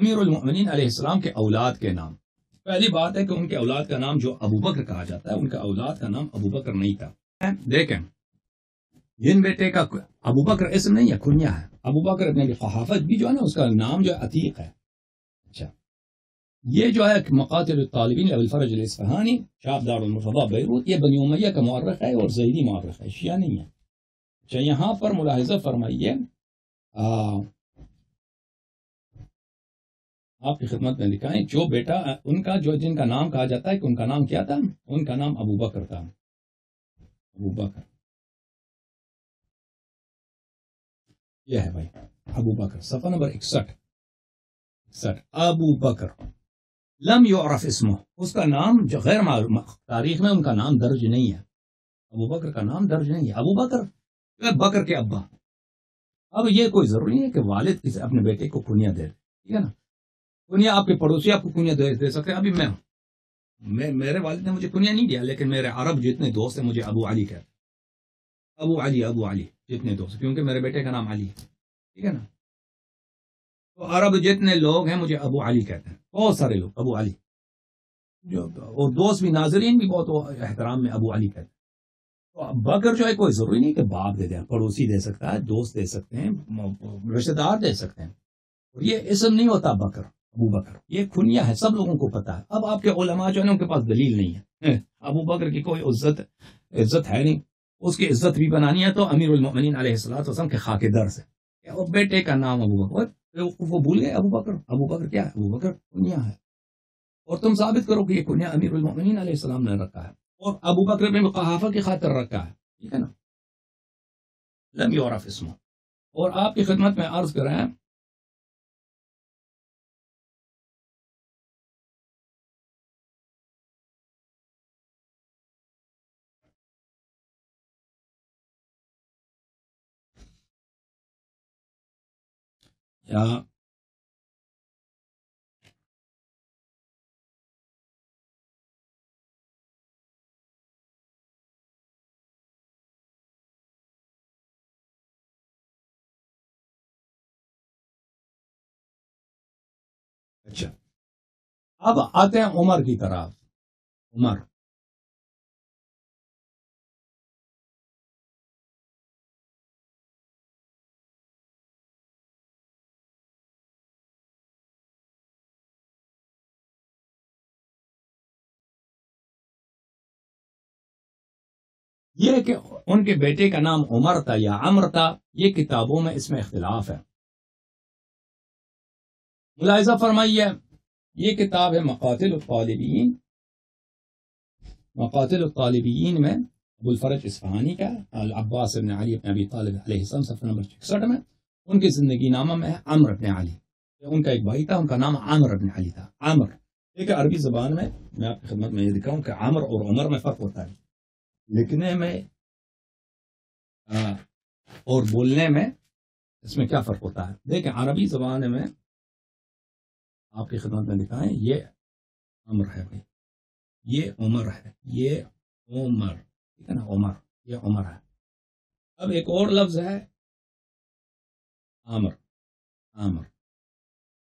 امیر المؤمنین علیہ السلام کے اولاد کے نام. پہلی بات ہے کہ ان کے اولاد کا نام جو ابو بکر کہا جاتا ہے، ان کا اولاد کا نام ابو بکر نہیں تھا. دیکھیں، جن بیٹے کا ابو بکر اسم نہیں ہے، کنیا ہے. ابو بکر ابن ابی قحافہ بھی جو ہے نا، اس کا نام جو ہے عتیق ہے. اچھا، یہ جو ہے مقاتل الطالبین ابو الفرج الاصفہانی، شاپ دار المرتضی بیروت، یہ بنی امیہ کا مورخ ہے اور زیدی مورخ ہے، شیعہ نہیں ہے. اچھا، یہاں پر ملاحظہ فرمائیے، آپ کی خدمت میں لکھا ہے، جو بیٹا ان کا جو جن کا نام کہا جاتا ہے کہ ان کا نام کیا تھا، ان کا نام ابو بکر تھا. ابو بکر، یہ ہے بھائی ابو بکر، صفحہ نمبر 61. ابو بکر لم یعرف اسمہ، اس کا نام جو غیر معلوم، تاریخ میں ان کا نام درج نہیں ہے. ابو بکر کا نام درج نہیں ہے. ابو بکر، بکر کے ابا. اب یہ کوئی ضروری نہیں ہے کہ والد کسی اپنے بیٹے کو کنیا دے، ٹھیک ہے نا. کنیا آپ کے پڑوسی آپ کو کنیا دے سکتے ہیں. ابھی میرے والد نے مجھے کنیا نہیں دیا، لیکن میرے عرب جتنے دوست ہیں مجھے ابو علی کہتے ہیں. ابو علی جتنے دوست، کیونکہ میرے بیٹے کا نام علی ہے، ٹھیک ہے نا. تو عرب جتنے لوگ ہیں مجھے ابو علی کہتے ہیں، بہت سارے لوگ ابو علی، اور دوست بھی، ناظرین بھی بہت احترام میں ابو علی کہتے ہیں. تو بکر جو ہے کوئی ضروری نہیں کہ باپ دے دیں، پڑوسی دے سکتا ہے، دوست دے سکتے ہیں، رشتہ دار دے سکتے ہیں. اور یہ اسم نہیں ہوتا بکر، ابو بکر یہ کنیا ہے، سب لوگوں کو پتا ہے. اب آپ کے علماء جو ہے ان کے پاس دلیل نہیں ہے. ابو بکر کی کوئی عزت ہے نہیں. اس کی عزت بھی بنانی ہے تو امیر المؤمنین علیہ السلام کے خاک در سے. اور بیٹے کا نام ابو بکر، وہ بھول گئے. ابو بکر کیا ہے؟ ابو بکر کنیا ہے، اور تم ثابت کرو کہ یہ کنیا امیر المؤمنین علیہ السلام نے رکھا ہے، اور ابو بکر بن قحافہ کی خاطر رکھا ہے، ٹھیک ہے نا. لم یعرف اسمہ. اور آپ کی خدمت میں عرض کر رہے ہیں، یا اچھا، اب آتے ہیں عمر کی طرف. عمر، یہ کہ ان کے بیٹے کا نام عمر تھا یا عمر تھا، یہ کتابوں میں اس میں اختلاف ہے. ملاحظہ فرمائیے، یہ کتاب ہے مقاتل الطالبین میں ابو الفرج اصفہانی کا، العباس بن علی بن ابی طالب علیہ السلام، صفحہ نمبر 66 میں. ان کی زندگی نامہ میں ہے عمر بن علی. ان کا ایک بھائی تھا، ان کا نام عامر بن علی تھا. عامر، ایک عربی زبان میں آپ کی خدمت میں یہ دکھاؤں کہ عامر اور عمر میں فرق ہوتا ہے، لکھنے میں اور بولنے میں اس میں کیا فرق ہوتا ہے. دیکھیں، عربی زبان میں آپ کی خدمت میں دکھائیں، یہ عمر ہے بھائی، یہ عمر ہے، یہ عمر، ٹھیک ہے نا. عمر، یہ عمر ہے. اب ایک اور لفظ ہے عامر.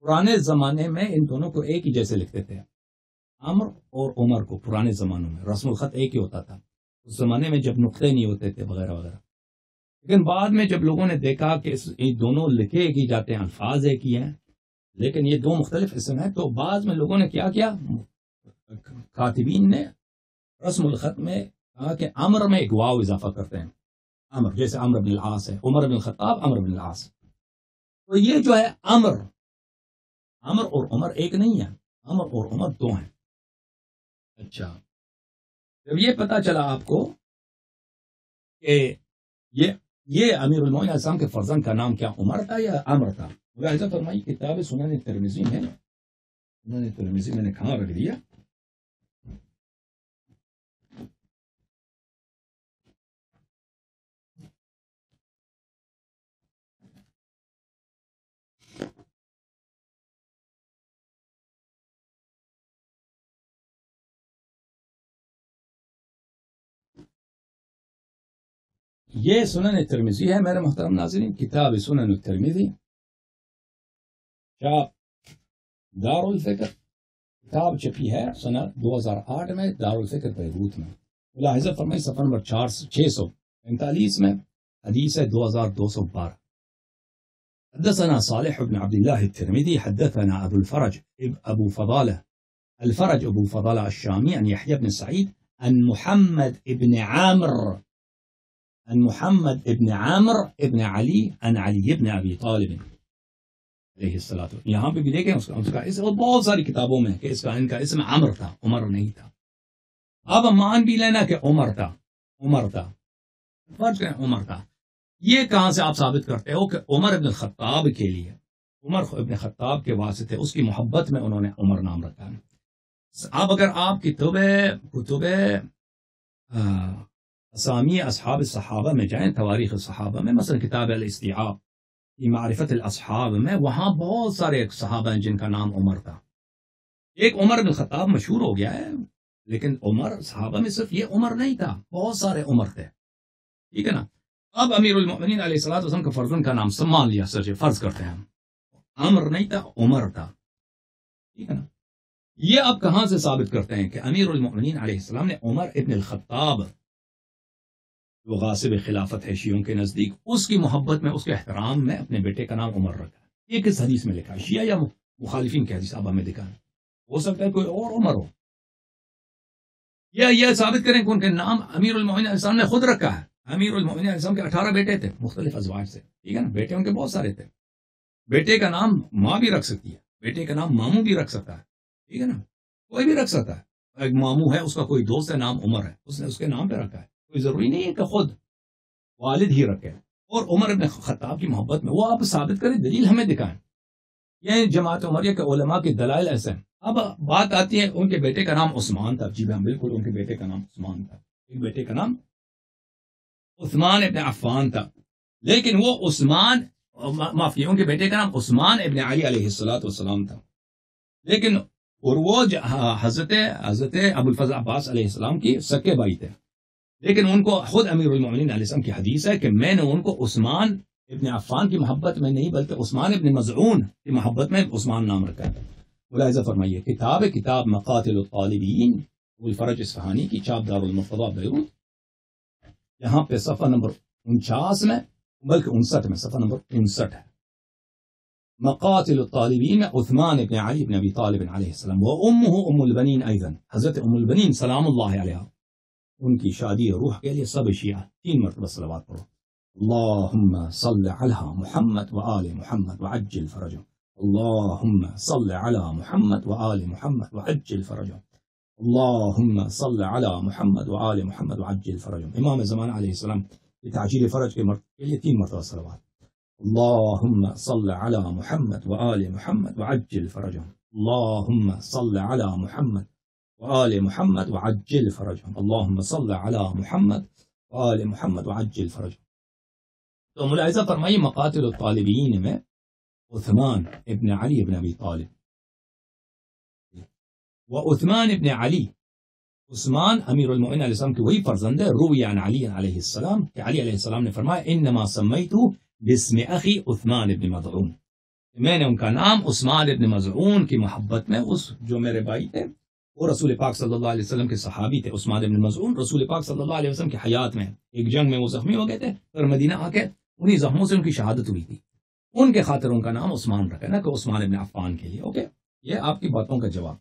پرانے زمانے میں ان دونوں کو ایک ہی جیسے لکھتے تھے. عامر اور عمر کو پرانے زمانوں میں رسم الخط ایک ہی ہوتا تھا، اس زمانے میں جب نقطے نہیں ہوتے تھے وغیرہ وغیرہ. لیکن بعد میں جب لوگوں نے دیکھا کہ یہ دونوں لکھے ایک ہی جاتے ہیں، الفاظ ایک ہی ہیں، لیکن یہ دو مختلف اسم ہیں، تو بعد میں لوگوں نے کیا کاتبین نے رسم الخط میں کہا کہ عمر میں ایک واو اضافہ کرتے ہیں. عمر جیسے عمر بن العاص ہے، عمر بن الخطاب، عمر بن العاص. تو یہ جو ہے عمر اور عمر ایک نہیں ہے، عمر اور عمر دو ہیں. اچھا، جب یہ پتا چلا آپ کو کہ یہ امیر المومنین علیہ السلام کے فرزند کا نام کیا عمر تھا یا عمر تھا، ملاحظہ فرمائی کتاب سنن ترمذی میں، سنن ترمذی میں نے کہاں رکھ دیا، یہ سنن ترمذی ہے میرے محترم ناظرین، کتاب سنن ترمذی، دارالفکر کتاب چھپی ہے سنہ 2008 میں دارالفکر بیروت میں. ملاحظہ فرمائی صفحہ نمبر 645 میں حدیث ہے 2212. حدثنا صالح بن عبد الله الترمذي حدثنا أبو الفرج أبو فضالة الفرج أبو فضالة الشامي عن يحيى بن سعيد عن محمد بن عامر ابن علي عن علي بن أبي طالب علیہ الصلوۃ. یہاں پہ بھی دیکھیں اس کا اسم بہت ساری کتابوں میں کہ ان کا اسم عمر تھا، عمر نہیں تھا. اب مان بھی لینا کہ عمر تھا، فرض کریں عمر تھا. یہ کہاں سے آپ ثابت کرتے ہو کہ عمر ابن الخطاب کے لیے، عمر ابن خطاب کے واسطے اس کی محبت میں انہوں نے عمر نام رکھا ہے. اب اگر آپ کتب اسامی اصحاب الصحابہ میں جائیں، تواریخ الصحابہ میں، مثلا کتاب الاستیعاب کی معرفت الاصحاب میں، وہاں بہت سارے صحابہ ہیں جن کا نام عمر تھا. ایک عمر بن الخطاب مشہور ہو گیا ہے، لیکن عمر صحابہ میں صرف یہ عمر نہیں تھا، بہت سارے عمر تھے. ٹھیک ہے نا. اب امیر المؤمنین علیہ الصلوۃ والسلام کا فرزند کا نام سمان لیا، سر فرض کرتے ہیں ہم، عمر نہیں تھا، عمر تھا. ٹھیک ہے نا. یہ آپ کہاں سے ثابت کرتے ہیں کہ امیر المؤمنین علیہ السلام نے عمر ابن الخطاب جو غاصب خلافت ہے شیعوں کے نزدیک، اس کی محبت میں، اس کے احترام میں اپنے بیٹے کا نام عمر رکھا. یہ کس حدیث میں لکھا ہے؟ شیعہ یا مخالفین کے حدیث میں لکھا ہے؟ ہو سکتا ہے کوئی اور عمر ہو، یا یہ ثابت کریں کہ ان کے نام امیر المؤمنین علیہ السلام نے خود رکھا ہے. امیر المؤمنین علیہ السلام کے 18 بیٹے تھے مختلف ازواج سے. ٹھیک ہے نا. بیٹے ان کے بہت سارے تھے. بیٹے کا نام ماں بھی رکھ سکتی ہے، بیٹے کا نام ماموں بھی رکھ سکتا ہے. ٹھیک ہے نا. کوئی بھی رکھ سکتا ہے. ایک ماموں ہے، اس کا کوئی دوست ہے، نام عمر ہے، اس نے اس کے نام پہ رکھا ہے. کوئی ضروری نہیں ہے کہ خود والد ہی رکھے. اور عمر ابن خطاب کی محبت میں وہ آپ ثابت کریں، دلیل ہمیں دکھائیں. یہ جماعت عمریہ کے علماء کے دلائل ایسے ہیں. اب بات آتی ہے ان کے بیٹے کا نام عثمان تھا. جی ہاں بالکل، ان کے بیٹے کا نام عثمان تھا. ایک بیٹے کا نام عثمان ابن عفان تھا، لیکن وہ عثمان، معافی، ان کے بیٹے کا نام عثمان ابن علی علیہ الصلوۃ والسلام تھا. لیکن اور وہ حضرت ابو الفضل عباس علیہ السلام کی سکے بھائی تھے. لیکن ان کو خود امیر المؤمنین علیہ السلام کی حدیث ہے کہ میں نے ان کو عثمان ابن عفان کی محبت میں نہیں بلکہ عثمان ابن مظعون کی محبت میں عثمان نام رکھا ہے. ملاحظہ فرمائیے، کتاب مقاتل الطالبین الفرج اصفہانی کی، چاپ دار المرتضی بیروت، یہاں پہ صفحہ نمبر 49 میں، بلکہ 59 میں، صفحہ نمبر 59 ہے. مقاتل الطالبین میں عثمان ابن علی ابن ابی طالب علیہ السلام و امہ ام البنین ایضا، حضرت ام البنین سلام اللہ علیہ، ان کی شادی روح کے لیے سب شیعہ 3 مرتبہ صلوات پڑھو. اللہم صل علی محمد و آل محمد وعجل فرجهم، اللہم صل علی محمد و آل محمد وعجل فرجهم، اللہم صل علی محمد و آل محمد وعجل فرجهم. امام زمان علیہ السلام کی تعجیل فرج کے لیے 3 مرتبہ صلوات. اللہم صل علی محمد و آل محمد وعجل فرجهم، اللہم صل علی محمد وآل محمد وعجل فرجهم، اللہم صل علی محمد وآل محمد وعجل فرجهم. تو ملاحظہ فرمائیے، مقاتل الطالبین میں عثمان ابن علی ابن ابی طالب و عثمان ابن علی، عثمان امیر المؤمنین علیہ السلام کی وہی فرزند ہے. روی عن علی علیہ السلام کہ علی علیہ السلام نے فرمایا انما سمیتو باسم اخی عثمان ابن مظعون، میں نے ان کا نام عثمان ابن مظعون کی محبت میں، اس جو میرے بھائی تھے، وہ رسول پاک صلی اللہ علیہ وسلم کے صحابی تھے. عثمان ابن مظعون رسول پاک صلی اللہ علیہ وسلم کی حیات میں ایک جنگ میں وہ زخمی ہو گئے تھے، اور مدینہ آ کے انہی زخموں سے ان کی شہادت ہوئی تھی. ان کے خاطر ان کا نام عثمان رکھا، نہ کہ عثمان ابن عفان کے لیے. اوکے، یہ آپ کی باتوں کا جواب.